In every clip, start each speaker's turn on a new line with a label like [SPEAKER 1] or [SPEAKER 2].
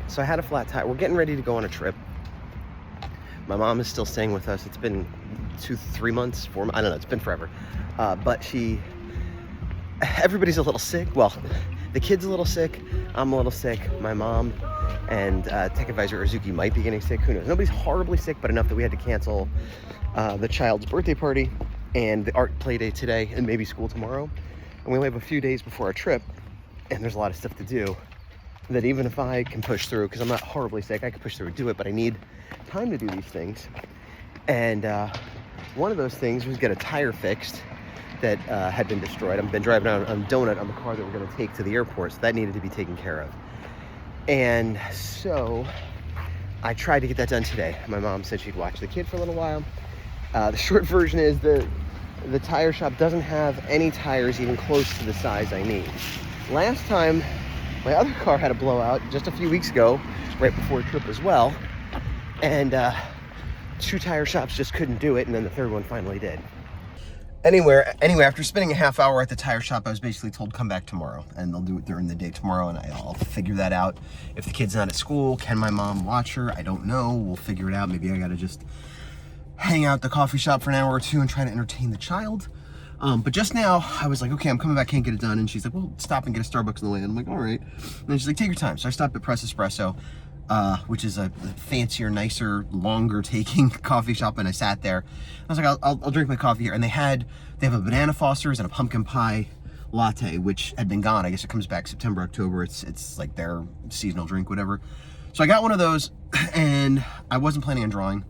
[SPEAKER 1] So I had a flat tire. We're getting ready to go on a trip. My mom is still staying with us. It's been 2-3 months, 4 months, I don't know, it's been forever. But everybody's a little sick. Well, the kid's a little sick, I'm a little sick, my mom and Tech Advisor Urzuki might be getting sick, who knows. Nobody's horribly sick, but enough that we had to cancel the child's birthday party and the art play day today and maybe school tomorrow. And we only have a few days before our trip, and there's a lot of stuff to do that even if I can push through, because I'm not horribly sick, I can push through and do it, but I need time to do these things. And one of those things was get a tire fixed that had been destroyed. I've been driving around on Donut on the car that we're going to take to the airport, so that needed to be taken care of. And so I tried to get that done today. My mom said she'd watch the kid for a little while. The short version is the tire shop doesn't have any tires even close to the size I need. Last time, my other car had a blowout just a few weeks ago, right before a trip as well. And 2 tire shops just couldn't do it, and then the third one finally did. Anyway, after spending a half hour at the tire shop, I was basically told come back tomorrow, and they'll do it during the day tomorrow, and I'll figure that out. If the kid's not at school, can my mom watch her? I don't know. We'll figure it out. Maybe I gotta just hang out at the coffee shop for an hour or two and try to entertain the child. But just now, I was like, okay, I'm coming back, can't get it done. And she's like, well, stop and get a Starbucks on the way. And I'm like, all right. And then she's like, take your time. So I stopped at Press Espresso, which is a fancier, nicer, longer taking coffee shop. And I sat there. I was like, I'll drink my coffee here. And they have a Banana Foster's and a pumpkin pie latte, which had been gone. I guess it comes back September, October. It's like their seasonal drink, whatever. So I got one of those, and I wasn't planning on drawing,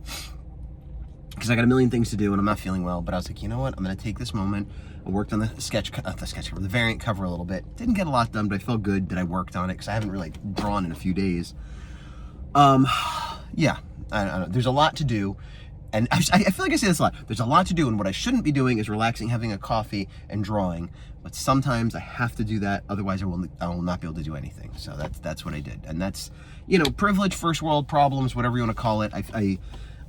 [SPEAKER 1] because I got a million things to do and I'm not feeling well. But I was like, you know what? I'm going to take this moment. I worked on the the variant cover a little bit. Didn't get a lot done, but I felt good that I worked on it because I haven't really drawn in a few days. Yeah, I don't know. There's a lot to do. And I feel like I say this a lot. There's a lot to do, and what I shouldn't be doing is relaxing, having a coffee, and drawing. But sometimes I have to do that, otherwise I will not be able to do anything. So that's what I did. And that's, privilege, first world problems, whatever you want to call it.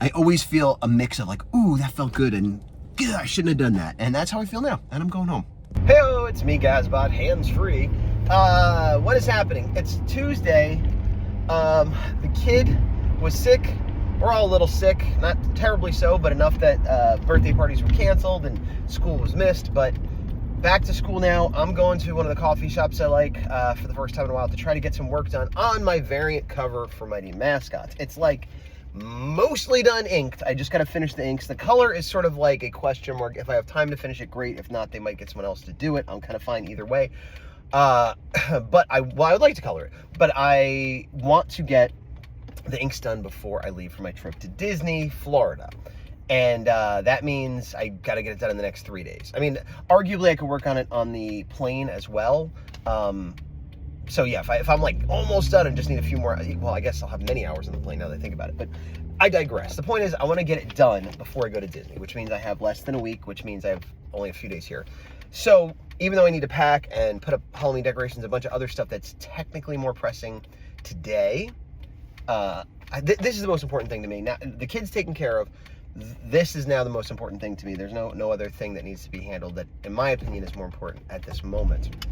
[SPEAKER 1] I always feel a mix of like, ooh, that felt good, and I shouldn't have done that. And that's how I feel now, and I'm going home. Hey-o, it's me, Gazbot, hands-free. What is happening? It's Tuesday. The kid was sick. We're all a little sick, not terribly so, but enough that birthday parties were canceled and school was missed. But back to school now. I'm going to one of the coffee shops I like for the first time in a while to try to get some work done on my variant cover for Mighty Mascots. It's like mostly done inked. I just got to finish the inks. The color is sort of like a question mark. If I have time to finish it, great. If not, they might get someone else to do it. I'm kind of fine either way. But I would like to color it. But I want to get the inks done before I leave for my trip to Disney, Florida. And that means I got to get it done in the next 3 days. I mean, arguably I could work on it on the plane as well. So yeah, if I'm like almost done and just need a few more, well, I guess I'll have many hours on the plane now that I think about it, but I digress. The point is I want to get it done before I go to Disney, which means I have less than a week, which means I have only a few days here. So even though I need to pack and put up Halloween decorations, a bunch of other stuff that's technically more pressing today, this is the most important thing to me. Now, the kid's taken care of. This is now the most important thing to me. There's no other thing that needs to be handled that, in my opinion, is more important at this moment.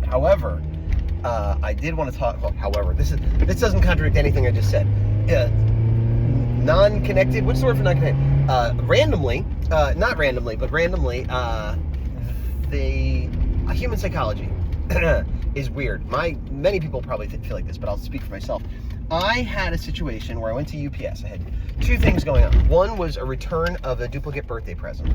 [SPEAKER 1] However, I did want to talk about, this doesn't contradict anything I just said. Non-connected, what's the word for non-connected? Randomly, not randomly, but randomly, human psychology is weird. Many people probably feel like this, but I'll speak for myself. I had a situation where I went to UPS. I had 2 things going on. One was a return of a duplicate birthday present.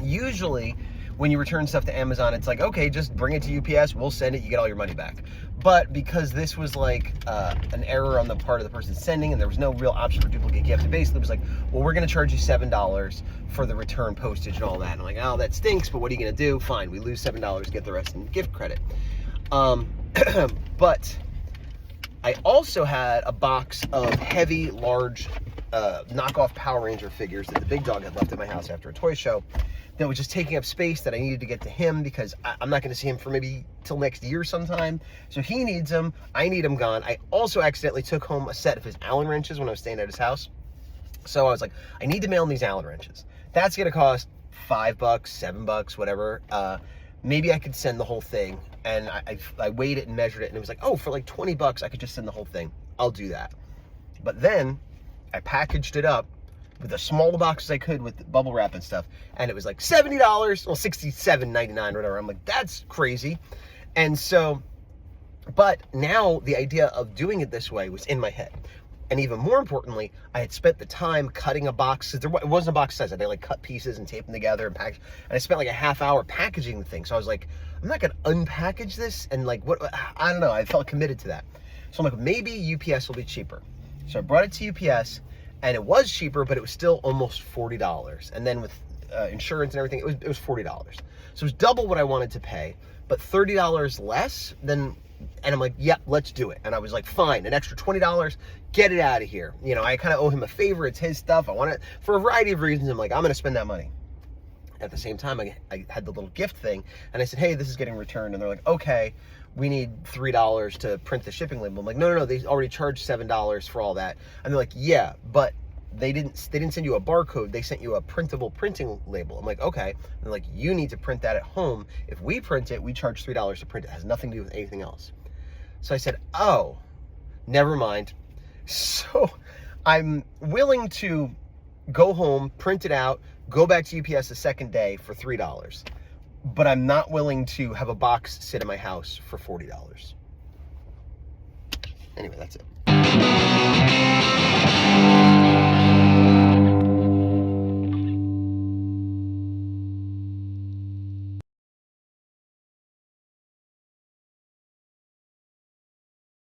[SPEAKER 1] Usually, when you return stuff to Amazon, it's like, okay, just bring it to UPS, we'll send it, you get all your money back. But because this was like an error on the part of the person sending, and there was no real option for duplicate gift, it basically was like, well, we're gonna charge you $7 for the return postage and all that. And I'm like, oh, that stinks, but what are you gonna do? Fine, we lose $7, get the rest in gift credit. But I also had a box of heavy, large, knockoff Power Ranger figures that the big dog had left at my house after a toy show that was just taking up space that I needed to get to him because I'm not going to see him for maybe till next year sometime. So he needs them. I need them gone. I also accidentally took home a set of his Allen wrenches when I was staying at his house. So I was like, I need to mail him these Allen wrenches. That's going to cost $5, $7, whatever. maybe I could send the whole thing. And I weighed it and measured it, and it was like, oh, for like 20 bucks, I could just send the whole thing. I'll do that. But then I packaged it up with the small boxes I could with bubble wrap and stuff, and it was like $70, well, $67.99 or whatever. I'm like, that's crazy. And so, but now the idea of doing it this way was in my head. And even more importantly, I had spent the time cutting a box. It wasn't a box size. I had to like cut pieces and tape them together and package. And I spent like a half hour packaging the thing. So I was like, I'm not going to unpackage this. And like, what, I don't know. I felt committed to that. So I'm like, maybe UPS will be cheaper. So I brought it to UPS, and it was cheaper, but it was still almost $40. And then with insurance and everything, it was $40. So it was double what I wanted to pay, but $30 less than. And I'm like, yep, let's do it. And I was like, fine, an extra $20, get it out of here. You know, I kind of owe him a favor. It's his stuff. I want it for a variety of reasons. I'm like, I'm going to spend that money. At the same time, I had the little gift thing, and I said, hey, this is getting returned. And they're like, okay, we need $3 to print the shipping label. I'm like, no, they already charged $7 for all that. And they're like, yeah, but they didn't send you a barcode. They sent you a printable printing label. I'm like, okay. And they're like, you need to print that at home. If we print it, we charge $3 to print it. It has nothing to do with anything else. So I said, oh, never mind. So I'm willing to go home, print it out, go back to UPS the second day for $3. But I'm not willing to have a box sit in my house for $40. Anyway, that's it.